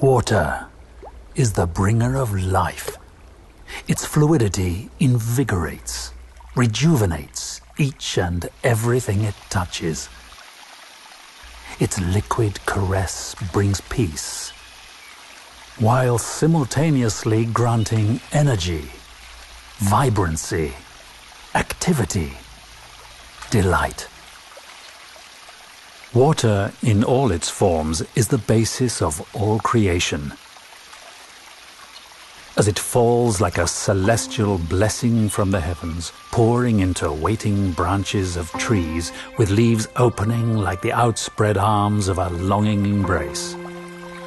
Water is the bringer of life. Its fluidity invigorates, rejuvenates each and everything it touches. Its liquid caress brings peace, while simultaneously granting energy, vibrancy, activity, delight. Water in all its forms is the basis of all creation. As it falls like a celestial blessing from the heavens, pouring into waiting branches of trees with leaves opening like the outspread arms of a longing embrace,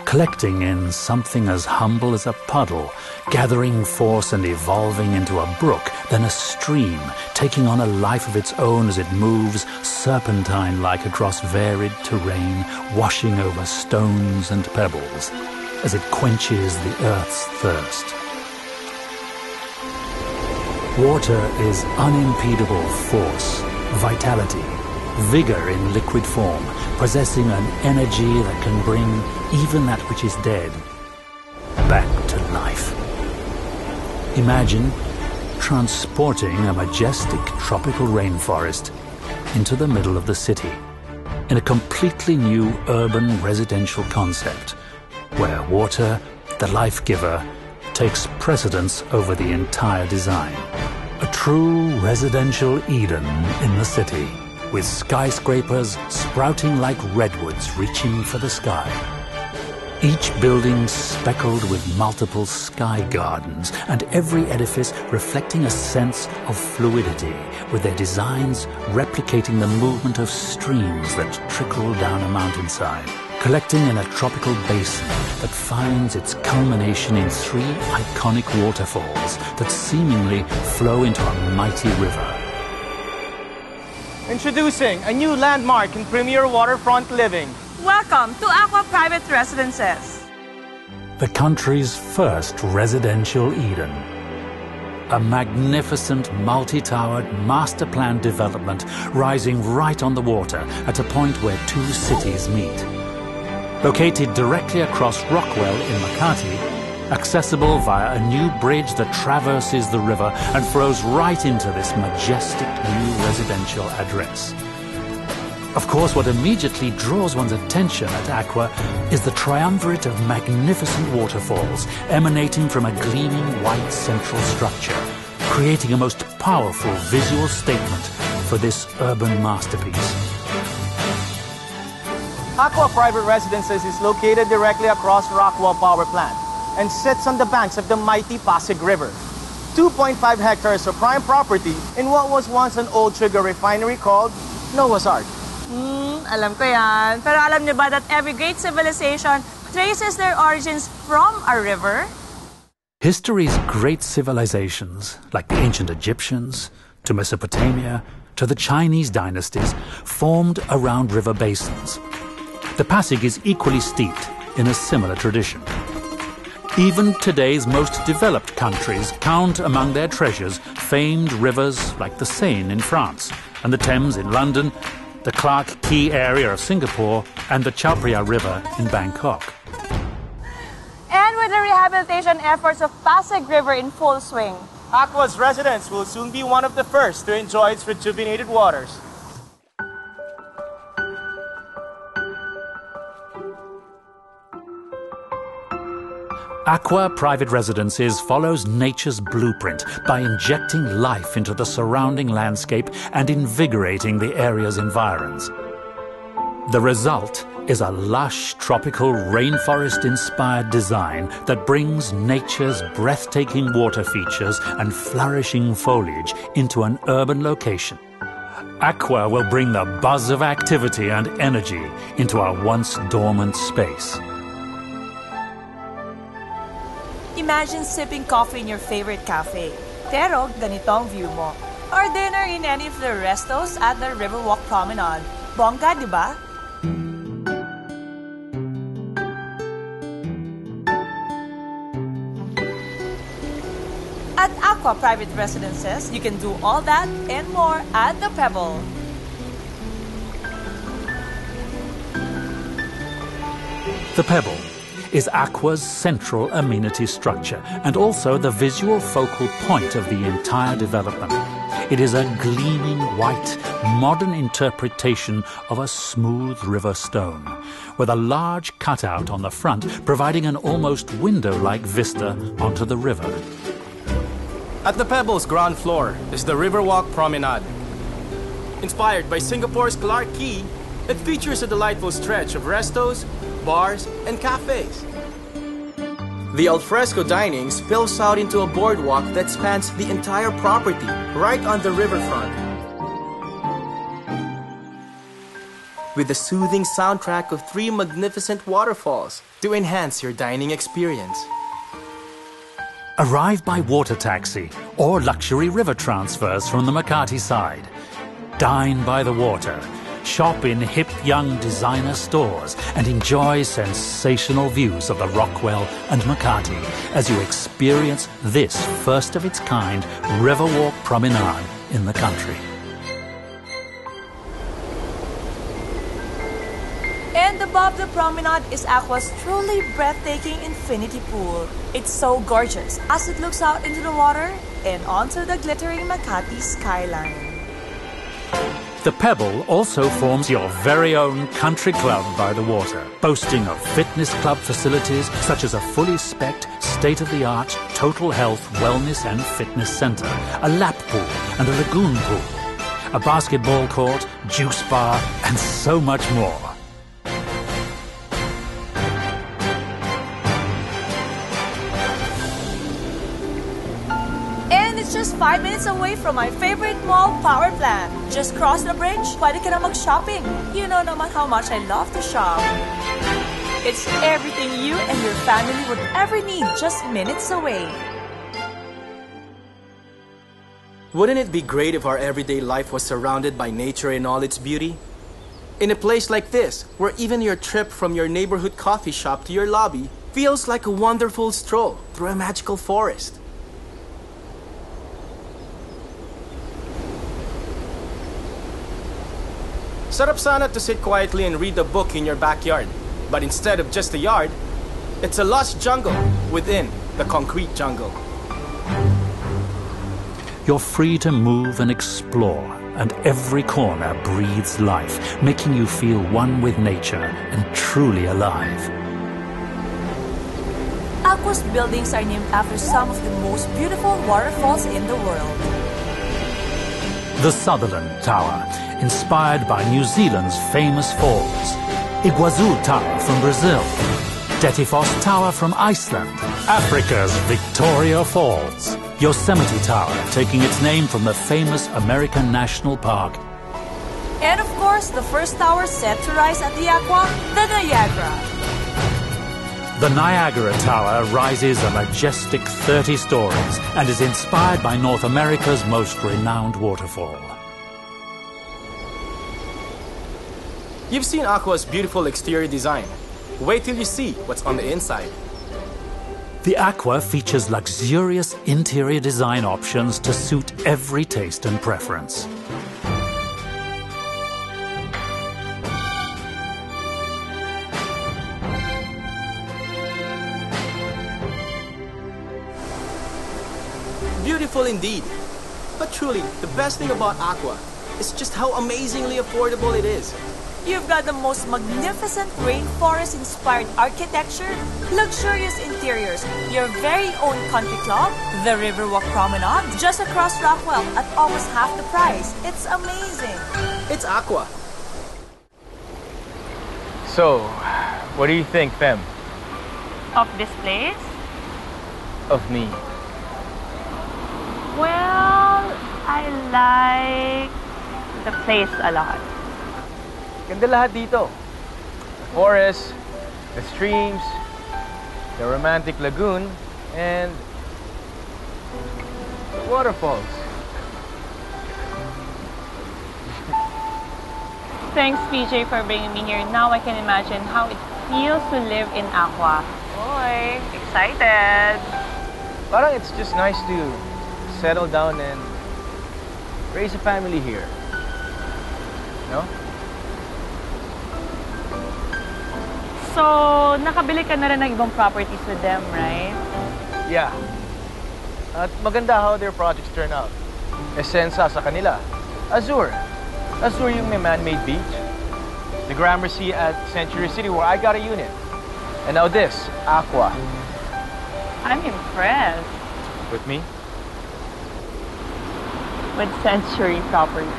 collecting in something as humble as a puddle, gathering force and evolving into a brook, then a stream, taking on a life of its own as it moves serpentine-like across varied terrain, washing over stones and pebbles, as it quenches the earth's thirst. Water is unimpedable force, vitality, vigor in liquid form, possessing an energy that can bring even that which is dead back to life. Imagine transporting a majestic tropical rainforest into the middle of the city in a completely new urban residential concept where water, the life giver, takes precedence over the entire design. A true residential Eden in the city, with skyscrapers sprouting like redwoods reaching for the sky. Each building speckled with multiple sky gardens, and every edifice reflecting a sense of fluidity, with their designs replicating the movement of streams that trickle down a mountainside, collecting in a tropical basin that finds its culmination in 3 iconic waterfalls that seemingly flow into a mighty river. Introducing a new landmark in premier waterfront living. Welcome to Aqua Private Residences. The country's first residential Eden. A magnificent multi-towered master plan development rising right on the water at a point where 2 cities meet. Located directly across Rockwell in Makati, accessible via a new bridge that traverses the river and flows right into this majestic new residential address. Of course, what immediately draws one's attention at ACQUA is the triumvirate of magnificent waterfalls emanating from a gleaming white central structure, creating a most powerful visual statement for this urban masterpiece. Aqua Private Residences is located directly across Rockwell Power Plant and sits on the banks of the mighty Pasig River. 2.5 hectares of prime property in what was once an old sugar refinery called Noah's Ark. Alam ko yan. Pero alam niyo ba that every great civilization traces their origins from a river? History's great civilizations, like the ancient Egyptians, to Mesopotamia, to the Chinese dynasties, formed around river basins. The Pasig is equally steeped in a similar tradition. Even today's most developed countries count among their treasures famed rivers like the Seine in France and the Thames in London, the Clark Quay area of Singapore, and the Chao Phraya River in Bangkok. And with the rehabilitation efforts of Pasig River in full swing, Aqua's residents will soon be one of the first to enjoy its rejuvenated waters. ACQUA Private Residences follows nature's blueprint by injecting life into the surrounding landscape and invigorating the area's environs. The result is a lush, tropical, rainforest-inspired design that brings nature's breathtaking water features and flourishing foliage into an urban location. ACQUA will bring the buzz of activity and energy into our once dormant space. imagine sipping coffee in your favorite cafe. Pero ganito ang view mo. Or dinner in any of the restos at the Riverwalk Promenade. Bongga, di ba? At Aqua Private Residences, you can do all that and more at the Pebble. The Pebble is ACQUA's central amenity structure and also the visual focal point of the entire development. It is a gleaming white, modern interpretation of a smooth river stone, with a large cutout on the front providing an almost window-like vista onto the river. At the Pebbles ground floor is the Riverwalk Promenade. Inspired by Singapore's Clarke Quay, it features a delightful stretch of restos, bars, and cafes. The alfresco dining spills out into a boardwalk that spans the entire property, right on the riverfront. With a soothing soundtrack of 3 magnificent waterfalls to enhance your dining experience. Arrive by water taxi or luxury river transfers from the Makati side. Dine by the water. Shop in hip young designer stores and enjoy sensational views of the Rockwell and Makati as you experience this first of its kind Riverwalk Promenade in the country. And above the promenade is ACQUA's truly breathtaking infinity pool. It's so gorgeous as it looks out into the water and onto the glittering Makati skyline. The Pebble also forms your very own country club by the water, boasting of fitness club facilities such as a fully spec'd, state-of-the-art total health, wellness and fitness center, a lap pool and a lagoon pool, a basketball court, juice bar and so much more. Just 5 minutes away from my favorite mall, Power Plant. Just cross the bridge, pwede ka na mag-shopping. You know naman how much I love to shop. It's everything you and your family would ever need, just minutes away. Wouldn't it be great if our everyday life was surrounded by nature in all its beauty? In a place like this, where even your trip from your neighborhood coffee shop to your lobby feels like a wonderful stroll through a magical forest. Sarap sana to sit quietly and read a book in your backyard. But instead of just a yard, it's a lush jungle within the concrete jungle. You're free to move and explore, and every corner breathes life, making you feel one with nature and truly alive. ACQUA's buildings are named after some of the most beautiful waterfalls in the world. The Sutherland Tower, inspired by New Zealand's famous falls. Iguazu Tower from Brazil. Dettifoss Tower from Iceland. Africa's Victoria Falls. Yosemite Tower, taking its name from the famous American National Park. And of course, the first tower set to rise at the ACQUA, the Niagara. The Niagara Tower rises a majestic 30 stories and is inspired by North America's most renowned waterfall. You've seen ACQUA's beautiful exterior design. Wait till you see what's on the inside. The ACQUA features luxurious interior design options to suit every taste and preference. Beautiful indeed. But truly, the best thing about ACQUA is just how amazingly affordable it is. You've got the most magnificent rainforest-inspired architecture, luxurious interiors, your very own country club, the Riverwalk Promenade, just across Rockwell at almost half the price. It's amazing. It's ACQUA. So, what do you think, Fem? Of this place? Of me? Well, I like the place a lot. Ganda lahat dito. The forest, the streams, the romantic lagoon, and the waterfalls. Thanks, PJ, for bringing me here. Now I can imagine how it feels to live in ACQUA. Boy, excited! Parang it's just nice to settle down and raise a family here. No? So, nakabili ka na rin ng ibang properties with them, right? Yeah. At maganda how their projects turn out. Esensa sa kanila. Azure. Azure yung may man-made beach. The Gramercy at Century City where I got a unit. And now this, Aqua. I'm impressed With me? with Century Properties.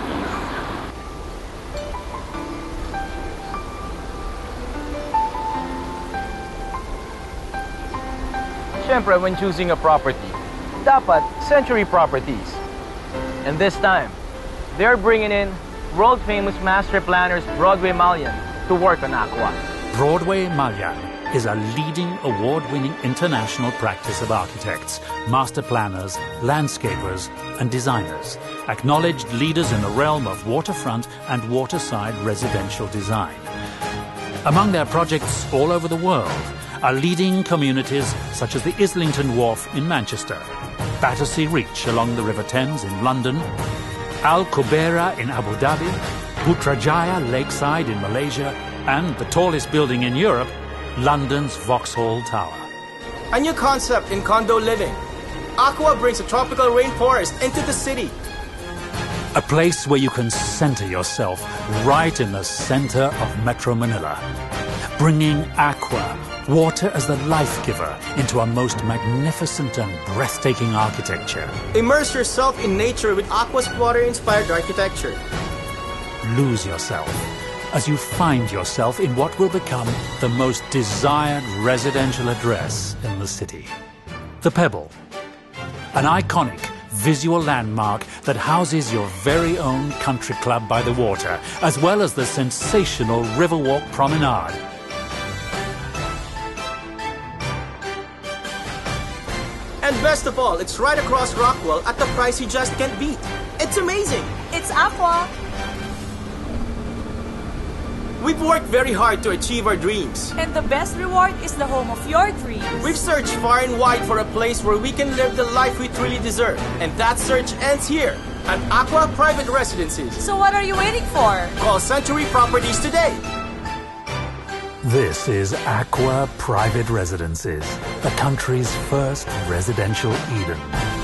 Siyempre, when choosing a property, dapat Century Properties. And this time, they're bringing in world-famous master planners Broadway Malian to work on Aqua. Broadway Malian is a leading award-winning international practice of architects, master planners, landscapers, and designers, acknowledged leaders in the realm of waterfront and waterside residential design. Among their projects all over the world are leading communities such as the Islington Wharf in Manchester, Battersea Reach along the River Thames in London, Al Qubaira in Abu Dhabi, Putrajaya Lakeside in Malaysia, and the tallest building in Europe, London's Vauxhall Tower. A new concept in condo living. Aqua brings a tropical rainforest into the city. A place where you can center yourself right in the center of Metro Manila, bringing aqua, water as the life giver, into a most magnificent and breathtaking architecture. Immerse yourself in nature with Aqua's water-inspired architecture. Lose yourself as you find yourself in what will become the most desired residential address in the city. The Pebble, an iconic visual landmark that houses your very own country club by the water, as well as the sensational Riverwalk Promenade. And best of all, it's right across Rockwell at the price you just can't beat. It's amazing! It's Aqua. We've worked very hard to achieve our dreams. And the best reward is the home of your dreams. We've searched far and wide for a place where we can live the life we truly deserve. And that search ends here at Aqua Private Residences. So what are you waiting for? Call Century Properties today. This is ACQUA Private Residences, the country's first residential Eden.